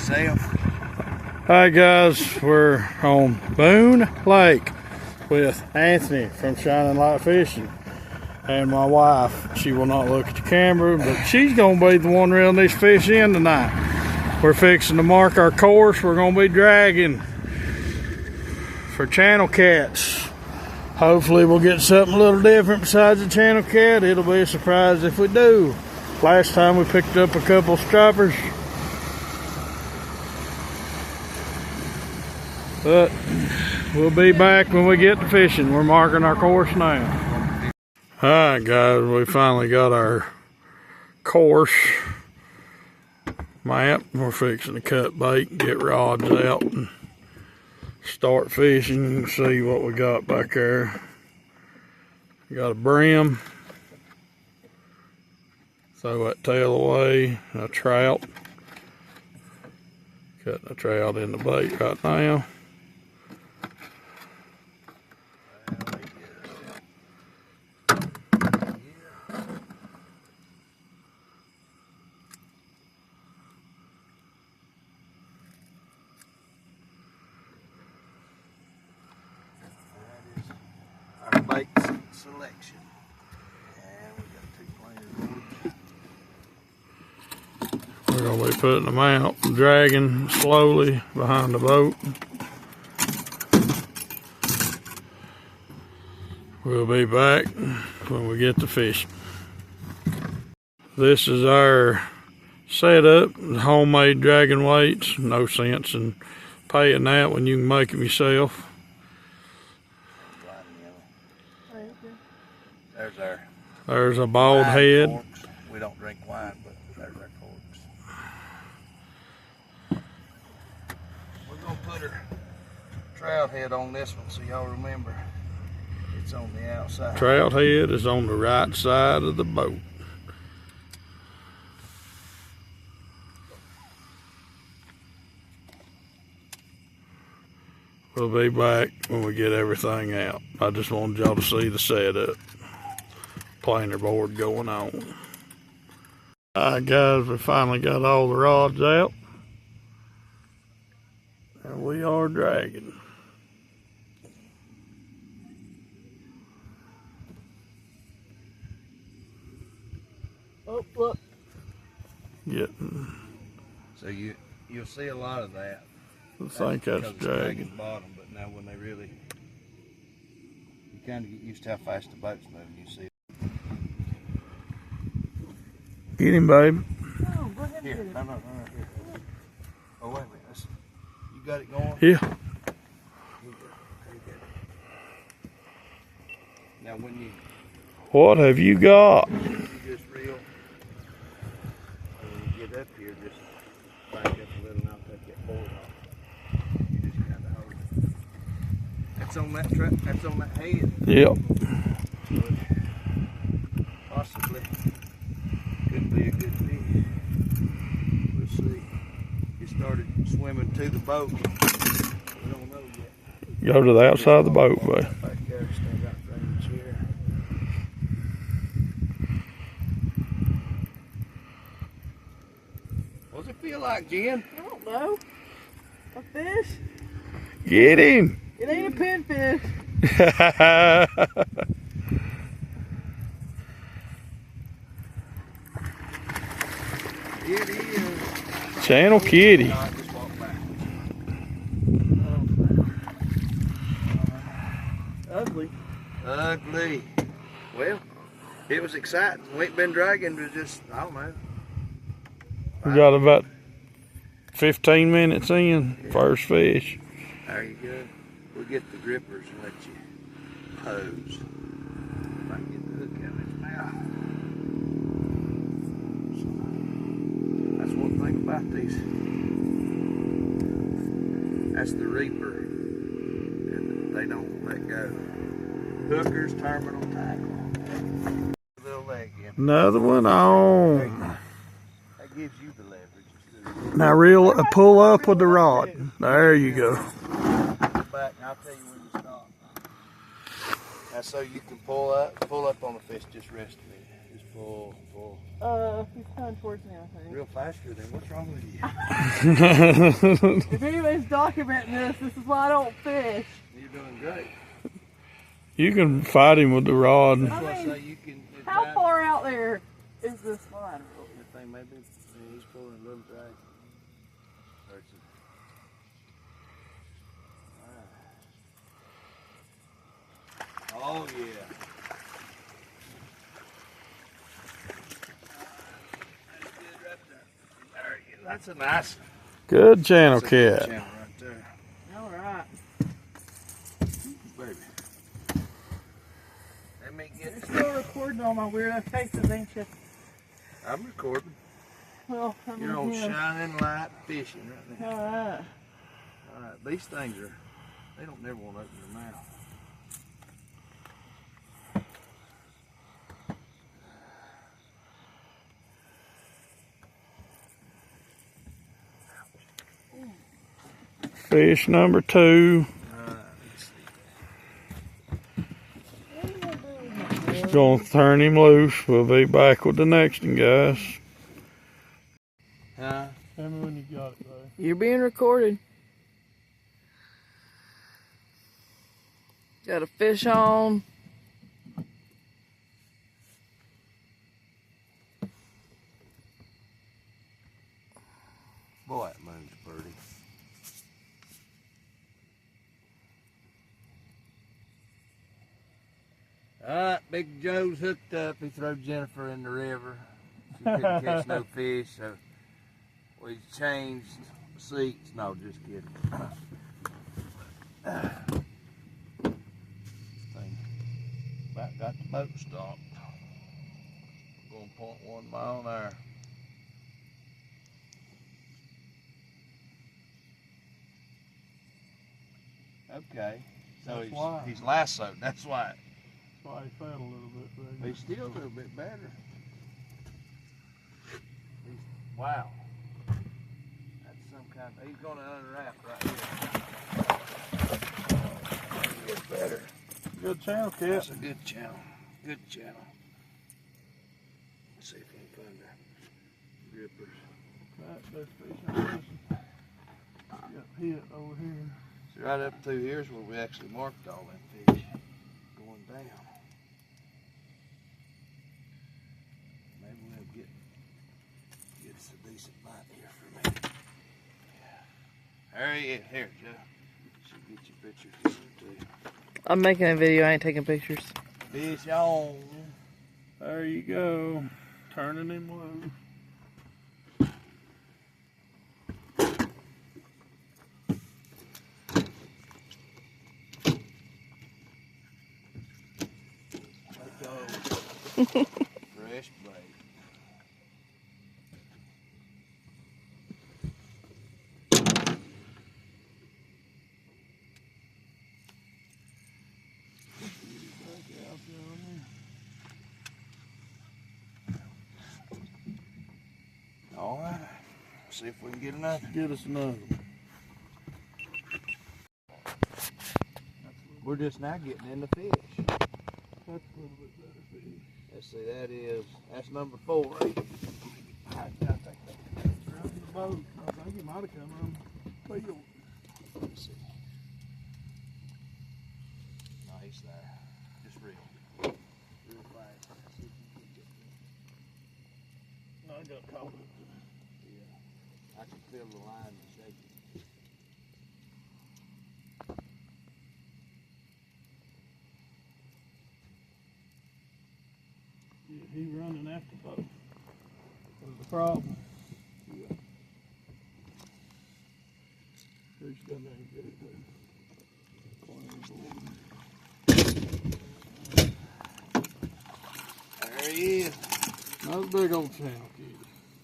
yourself. Hi guys, we're on Boone Lake with Anthony from Shining Light Fishing and my wife. She will not look at the camera, but she's gonna be the one reeling these fish in tonight. We're fixing to mark our course. We're gonna be dragging for channel cats. Hopefully we'll get something a little different besides the channel cat. It'll be a surprise if we do. Last time we picked up a couple stripers, but we'll be back when we get to fishing. We're marking our course now. Alright guys, we finally got our course map. We're fixing to cut bait, get rods out, and start fishing. You can see what we got back there. We got a brim. Throw that tail away. A trout. Cutting a trout in the bait right now. Bait selection. And we got 2 players. We're going to be putting them out and dragging slowly behind the boat. We'll be back when we get to fishing. This is our setup, homemade dragging weights. No sense in paying that when you can make them yourself. There's a bald head. Corks. We don't drink wine, but there's our corks. We're gonna put our trout head on this one so y'all remember it's on the outside. Trout head is on the right side of the boat. We'll be back when we get everything out. I just wanted y'all to see the setup. Planer board going on. Alright guys, we finally got all the rods out. And we are dragging. Oh, look. Getting. So you'll see a lot of that. I think that's dragging. Bottom, but now when they really, you kind of get used to how fast the boat's moving, you see. Get him, babe. Oh, go ahead. Here, no, here. Oh, wait a minute. You got it going? Yeah. Here you go. Now when you... What have you got? You just reel. And when you get up here, just back up a little and I'll take that board off. You just kind of hold it. That's on that that's on that head. Yep. Possibly. Could be a good fish. We'll see. He started swimming to the boat. We don't know yet. Go to the outside of the boat, babe. Back there, stand out in front of the chair. What's it feel like, Jen? I don't know. A fish? Get him. It ain't a pinfish. It is. Channel kitty. Ugly. Ugly. Well, it was exciting. We ain't been dragging to just, I don't know. We got about 15 minutes in. First fish. There you go. We'll get the grippers and let you pose. If I can get the hook out of its mouth. That's one thing about these. That's the reaper. And they don't let go. Hookers, terminal tackle. Little leg in. Another one on. That gives you the leverage. Now pull up with the rod. There you go. Back and I'll tell you when to stop. That's so you can pull up on the fish, just rest a minute. Just Full. He's coming towards me, I think. Real faster than what's wrong with you? If anybody's documenting this is why I don't fish. You're doing great. You can fight him with the rod. That's why I say you can. How far out there is this line? That thing maybe he's pulling a little drag. Oh yeah. That's a nice. Good channel That's a good cat. channel right there. All right. Baby. Let me You're get. still recording all my weirdo faces, ain't you? I'm recording. Well, I You're on shining light fishing right now. All right. All right. These things are. They don't never want to open their mouth. Fish number 2. Just gonna turn him loose. We'll be back with the next one, guys. Huh? Tell me when you got it, though. You're being recorded. Got a fish on. Boy, that moon's pretty. Alright, Big Joe's hooked up. He threw Jennifer in the river. She couldn't catch no fish, so we changed seats. No, just kidding. Thing about got the boat stopped. Going 0.1 mile an hour. Okay, so That's why. he's lassoed. That's why. That's why he fed a little bit. But he's still a little bit better. Wow. That's some kind of, he's going to unwrap right here. He gets better. Good channel cat. That's a good channel. Good channel. Let's see if we can find the grippers. There's fish on this one. Got hit over here. See, right up through here is where we actually marked all them fish going down. Maybe we'll get us a decent bite here for me. Yeah. There he is. Here, Joe. Should get you pictures of him too. I'm making a video. I ain't taking pictures. Fish on. There you go. Turning him loose. Fresh bait. All right. See if we can get another. Get us another one. We're just now getting in the fish. That's a little bit better fish. Let's see, that's number 4. I think that's around the boat. I think he might have come around the field. Let's see. No, he's there. Just real fast. See if you can get No, I got caught. yeah. I can feel the line shaking. Yeah, he running after boat. That's the problem. Yeah. Who's got there and get it there? There he is. Another big old channel kid.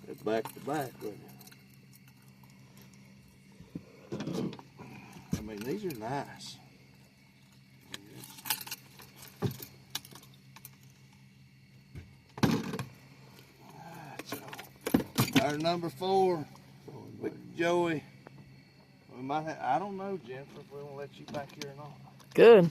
That's back to back, wasn't it? I mean, these are nice. Our number 4, with Joey. We might have, I don't know, Jennifer, if we're gonna let you back here or not. Good.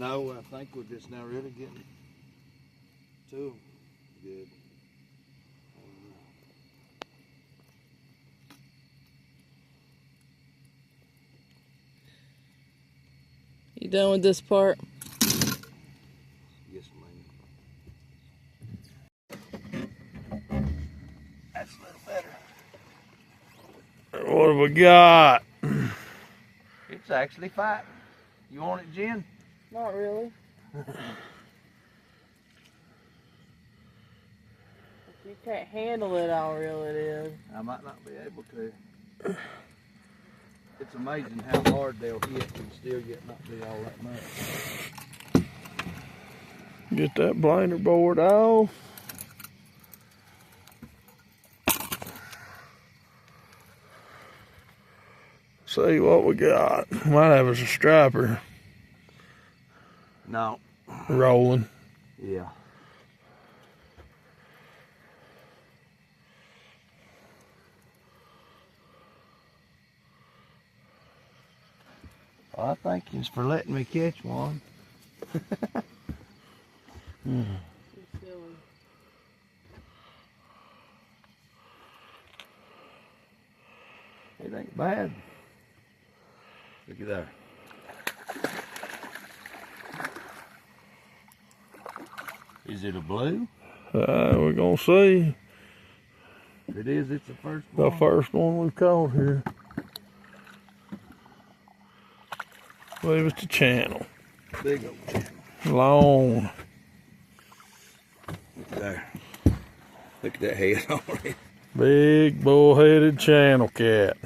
No, I think we're just now really getting to them good. You done with this part? Yes, ma'am. That's a little better. What have we got? It's actually fighting. You want it, Jen? Not really. If you can't handle it, how real it is. I might not be able to. It's amazing how hard they'll hit and still get not be all that much. Get that blinder board off. See what we got. Might have us a striper No. rolling. Yeah. Well, I thank you for letting me catch one. Too silly. It ain't bad. Look at that. Is it a blue? We're gonna see. If it is, it's the first one. The first one we've caught here. I believe it's the channel. Big old channel. Long. Look there. Look at that head on it. Big bull-headed channel cat.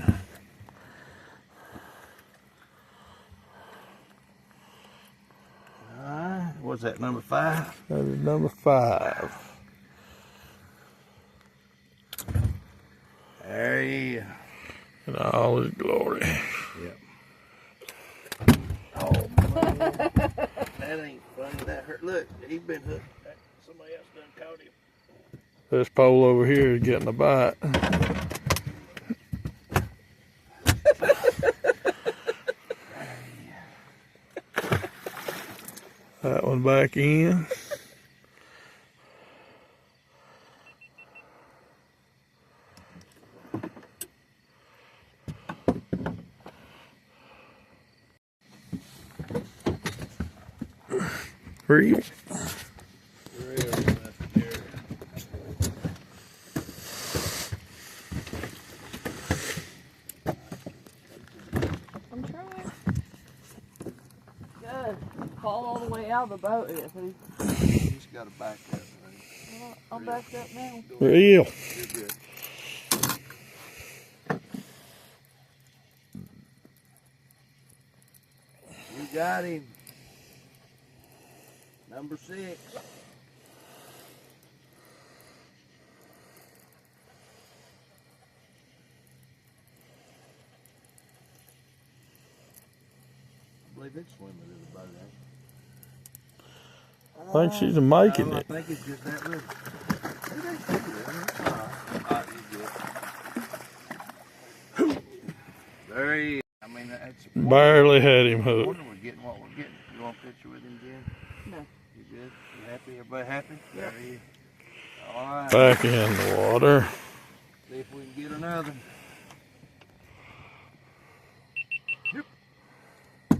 What's that, number 5? That is number 5. There he is. In all his glory. Yep. Oh, man. That ain't funny. That hurt. Look, he's been hooked. Somebody else done caught him. This pole over here is getting a bite. That one back in. Reel. I'm trying. Good. Fall all the way out of the boat. He's Just got to back up. Right? I'm backed up now. Reel. You're good. You got him. Number 6. I believe it's swimming in the boat, I think she's making I it. think it's just that little. It ain't too little. It's all right. You good. There he is. I mean, that's Barely had him I hooked. wonder we're getting what we're getting. You want a picture with him, Jen? No. You good? You happy? Everybody happy? There he is. All right. Back in the water. See if we can get another. Yep. I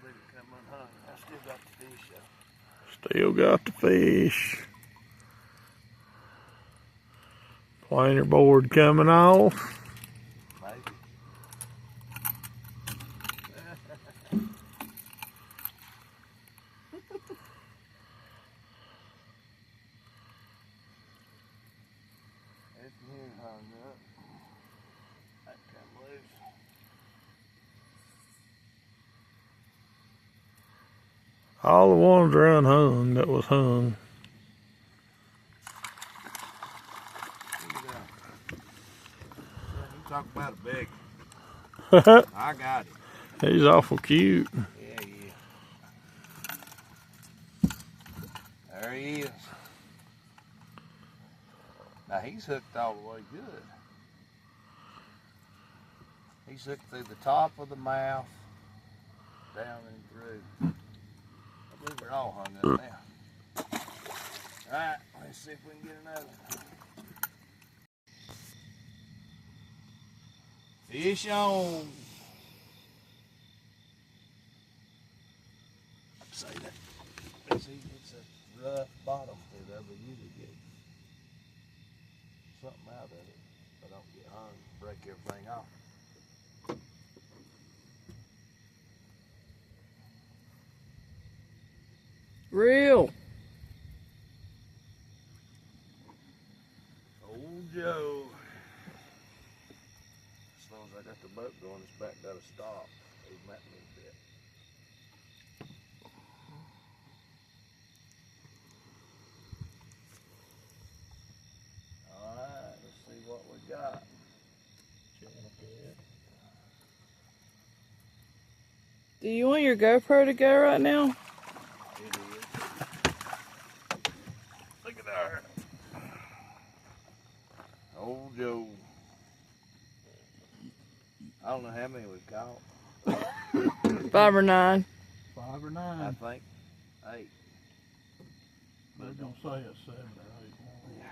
believe it come unhung. I still got the fish though. Still got the fish. Planer board coming off. Maybe. It's here hung up. That come loose. All the ones are unhung that was hung. Look at that. You talk about a big. I got it. He's awful cute. Yeah, yeah. There he is. Now he's hooked all the way good. He's hooked through the top of the mouth, down and through. I believe we're all hung up now. Alright, let's see if we can get another. Fish on. Say that. It's a rough bottom to the other. Usually get something out of it, so I don't get hung, break everything off. Real. Old Joe. As long as I got the boat going, this back got to stop. Even that little bit. Alright, let's see what we got. Do you want your GoPro to go right now? It is. Look at there. Old Joe. I don't know how many we've caught. 5 or 9. 5 or I 9. think 8. They're gonna say it's 7 or 8 more.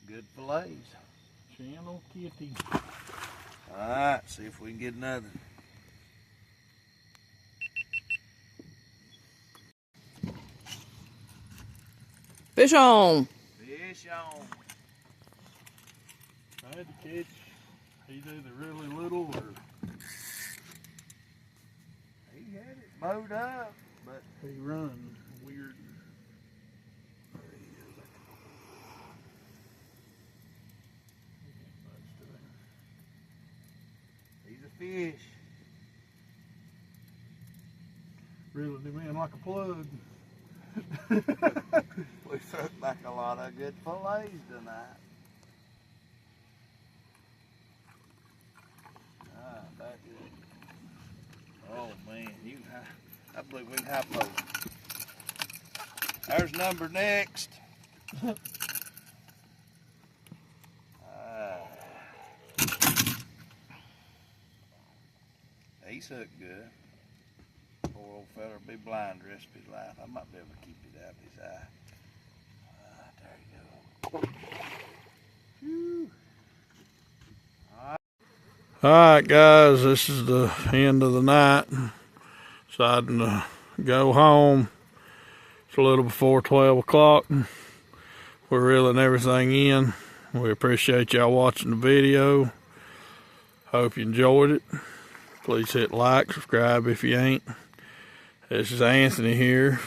Good fillets. Channel kitty. Alright, see if we can get another. Fish on. Fish on. I had to catch. He's either really little or He had it bowed up, but he run weird. he's a fish. Reeling him in like a plug. We took back a lot of good fillets tonight. Ah, back good. Oh man, I believe we can high post. There's number next. Ah. He's hooked good. Poor old fella be blind the rest of his life. I might be able to keep it out of his eye. Ah, there you go. Alright guys, this is the end of the night. Deciding to go home. It's a little before 12 o'clock. We're reeling everything in. We appreciate y'all watching the video. Hope you enjoyed it. Please hit like, subscribe if you ain't. This is Anthony here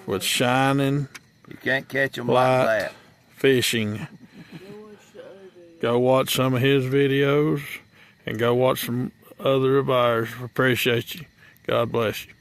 with Shining You can't catch them like Light that. Fishing. Go watch some of his videos and go watch some other of ours. Appreciate you. God bless you.